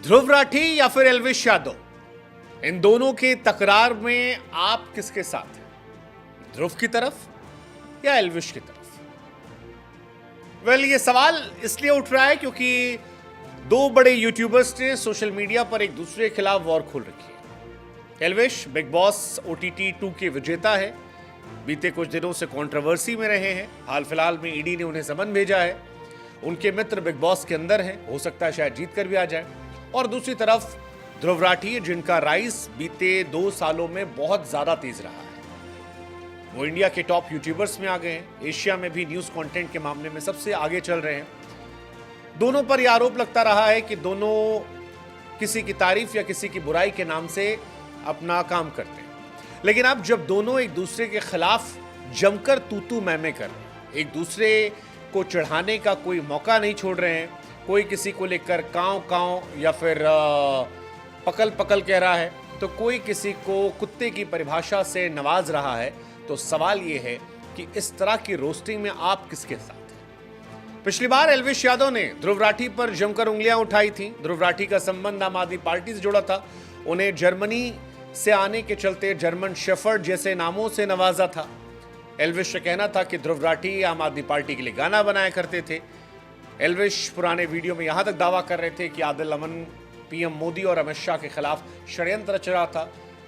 ध्रुव राठी या फिर एल्विश यादव, इन दोनों के तकरार में आप किसके साथ हैं? ध्रुव की तरफ या एल्विश की तरफ? ये सवाल इसलिए उठ रहा है क्योंकि दो बड़े यूट्यूबर्स ने सोशल मीडिया पर एक दूसरे के खिलाफ वॉर खोल रखी है। एल्विश बिग बॉस OTT 2 के विजेता है, बीते कुछ दिनों से कंट्रोवर्सी में रहे हैं। हाल फिलहाल में ईडी ने उन्हें समन भेजा है। उनके मित्र बिग बॉस के अंदर हैं, हो सकता है शायद जीत कर भी आ जाए। और दूसरी तरफ ध्रुव राठी, जिनका राइज बीते 2 सालों में बहुत ज्यादा तेज रहा है। वो इंडिया के टॉप यूट्यूबर्स में आ गए हैं, एशिया में भी न्यूज कंटेंट के मामले में सबसे आगे चल रहे हैं। दोनों पर यह आरोप लगता रहा है कि दोनों किसी की तारीफ या किसी की बुराई के नाम से अपना काम करते हैं। लेकिन अब जब दोनों एक दूसरे के खिलाफ जमकर तू मैं कर रहे हैं, एक दूसरे को चढ़ाने का कोई मौका नहीं छोड़ रहे हैं, कोई किसी को लेकर कांव कांव या फिर पकल पकल कह रहा है, तो कोई किसी को कुत्ते की परिभाषा से नवाज रहा है, तो सवाल यह है कि इस तरह की रोस्टिंग में आप किसके साथ हैं? पिछली बार एल्विश यादव ने ध्रुव राठी पर जमकर उंगलियां उठाई थी। ध्रुव राठी का संबंध आम आदमी पार्टी से जुड़ा था। उन्हें जर्मनी से आने के चलते जर्मन शेफर्ड जैसे नामों से नवाजा था। एल्विश का कहना था कि ध्रुव राठी आम आदमी पार्टी के लिए गाना बनाया करते थे। एल्विश पुराने वीडियो में यहां तक दावा कर रहे थे कि आदिल अमन PM मोदी और अमित शाह के खिलाफ षड्यंत्र रच रहा था,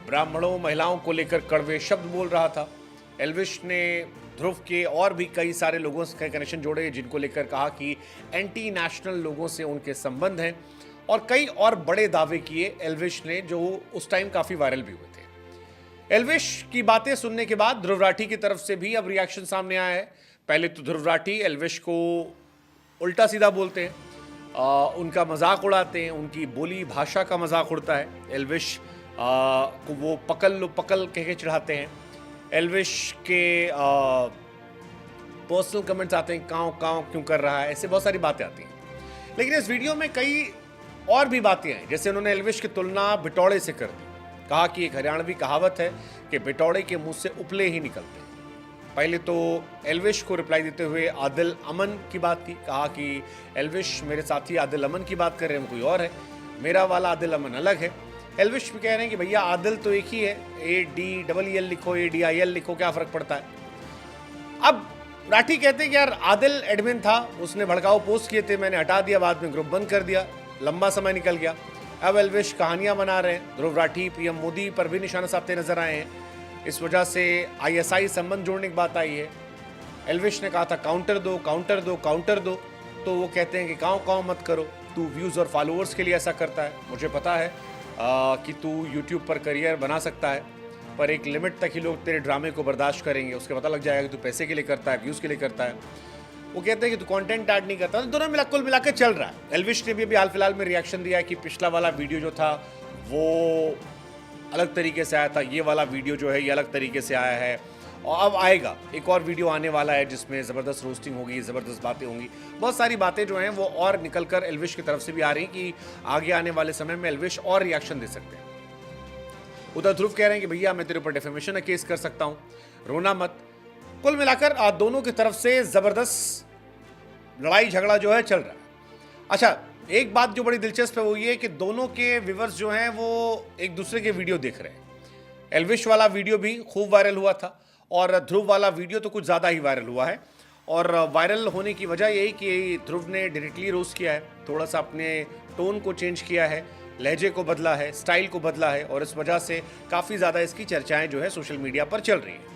ब्राह्मणों महिलाओं को लेकर कड़वे शब्द बोल रहा था। एल्विश ने ध्रुव के और भी कई सारे लोगों से कनेक्शन जोड़े, जिनको लेकर कहा कि एंटी नेशनल लोगों से उनके संबंध हैं, और कई और बड़े दावे किए एल्विश ने, जो उस टाइम काफी वायरल भी हुए थे। एल्विश की बातें सुनने के बाद ध्रुव राठी की तरफ से भी अब रिएक्शन सामने आया है। पहले तो ध्रुव राठी एल्विश को उल्टा सीधा बोलते हैं, उनका मजाक उड़ाते हैं, उनकी बोली भाषा का मजाक उड़ता है। एल्विश को वो पकल कह के चढ़ाते हैं। एल्विश के पर्सनल कमेंट्स आते हैं, काँव काँव क्यों कर रहा है, ऐसे बहुत सारी बातें आती हैं। लेकिन इस वीडियो में कई और भी बातें हैं, जैसे उन्होंने एल्विश की तुलना बिटौड़े से कर दी। कहा कि एक हरियाणवी कहावत है कि बिटौड़े के मुंह से उपले ही निकलते हैं। पहले तो एल्विश को रिप्लाई देते हुए आदिल अमन की बात की, कहा कि एल्विश मेरे साथी आदिल अमन की बात कर रहे हैं, कोई और है, मेरा वाला आदिल अमन अलग है। एल्विश भी कह रहे हैं कि भैया आदिल तो एक ही है, ADEL लिखो, ADIL लिखो, क्या फर्क पड़ता है। अब राठी कहते हैं कि यार आदिल एडमिन था, उसने भड़काऊ पोस्ट किए थे, मैंने हटा दिया, बाद में ग्रुप बंद कर दिया, लंबा समय निकल गया। अब एल्विश कहानियां बना रहे हैं। ध्रुव राठी PM मोदी पर भी निशाना साधते नजर आए हैं। इस वजह से ISI संबंध जोड़ने की बात आई है। एल्विश ने कहा था काउंटर दो काउंटर दो काउंटर दो, तो वो कहते हैं कि काँव मत करो, तू व्यूज और फॉलोअर्स के लिए ऐसा करता है। मुझे पता है कि तू यूट्यूब पर करियर बना सकता है, पर एक लिमिट तक ही लोग तेरे ड्रामे को बर्दाश्त करेंगे, उसके पता लग जाएगा कि तू पैसे के लिए करता है, व्यूज़ के लिए करता है। वो कहते हैं कि तू कंटेंट ऐड नहीं करता। तो दोनों कुल मिला के चल रहा है। एल्विश ने भी हाल फिलहाल में रिएक्शन दिया है कि पिछला वाला वीडियो जो था वो अलग तरीके से आया था, ये वाला वीडियो जो है ये अलग तरीके से आया है, और अब आएगा एक और वीडियो आने वाला है जिसमें ज़बरदस्त रोस्टिंग होगी, ज़बरदस्त बातें होंगी। बहुत सारी बातें जो हैं वो और निकल कर एल्विश की तरफ से भी आ रही कि आगे आने वाले समय में एल्विश और रिएक्शन दे सकते हैं। उधर ध्रुव कह रहे हैं कि भैया मैं तेरे ऊपर डिफेमेशन का केस कर सकता हूँ, रोना मत। कुल मिलाकर दोनों की तरफ से ज़बरदस्त लड़ाई झगड़ा जो है चल रहा है। अच्छा, एक बात जो बड़ी दिलचस्प है वो ये कि दोनों के व्यूअर्स जो हैं वो एक दूसरे के वीडियो देख रहे हैं। एल्विश वाला वीडियो भी खूब वायरल हुआ था, और ध्रुव वाला वीडियो तो कुछ ज़्यादा ही वायरल हुआ है। और वायरल होने की वजह यही कि ध्रुव ने डायरेक्टली रोस्ट किया है, थोड़ा सा अपने टोन को चेंज किया है, लहजे को बदला है, स्टाइल को बदला है, और इस वजह से काफ़ी ज़्यादा इसकी चर्चाएँ जो है सोशल मीडिया पर चल रही हैं।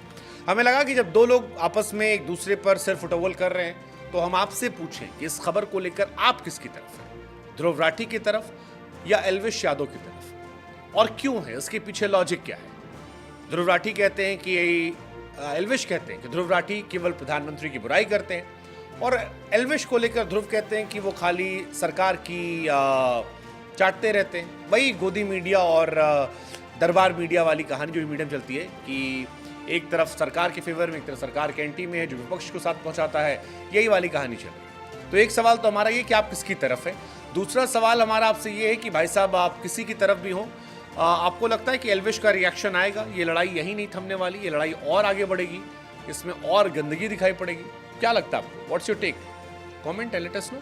हमें लगा कि जब दो लोग आपस में एक दूसरे पर सिर फुटबॉल कर रहे हैं, तो हम आपसे पूछें कि इस खबर को लेकर आप किसकी तरफ हैं, ध्रुव राठी की तरफ या एल्विश यादव की तरफ, और क्यों है, इसके पीछे लॉजिक क्या है। ध्रुव राठी कहते हैं कि एल्विश कहते हैं कि ध्रुव राठी केवल प्रधानमंत्री की बुराई करते हैं, और एल्विश को लेकर ध्रुव कहते हैं कि वो खाली सरकार की चाटते रहते हैं। वही गोदी मीडिया और दरबार मीडिया वाली कहानी जो मीडिया में चलती है कि एक तरफ सरकार के फेवर में, एक तरफ सरकार के एंटी में है, जो विपक्ष को साथ पहुंचाता है, यही वाली कहानी चल रही है। तो एक सवाल तो हमारा ये कि आप किसकी तरफ है। दूसरा सवाल हमारा आपसे ये है कि भाई साहब आप किसी की तरफ भी हो, आपको लगता है कि एल्विश का रिएक्शन आएगा, ये लड़ाई यही नहीं थमने वाली, ये लड़ाई और आगे बढ़ेगी, इसमें और गंदगी दिखाई पड़ेगी, क्या लगता है आपको? What's your take? Comment and let us no.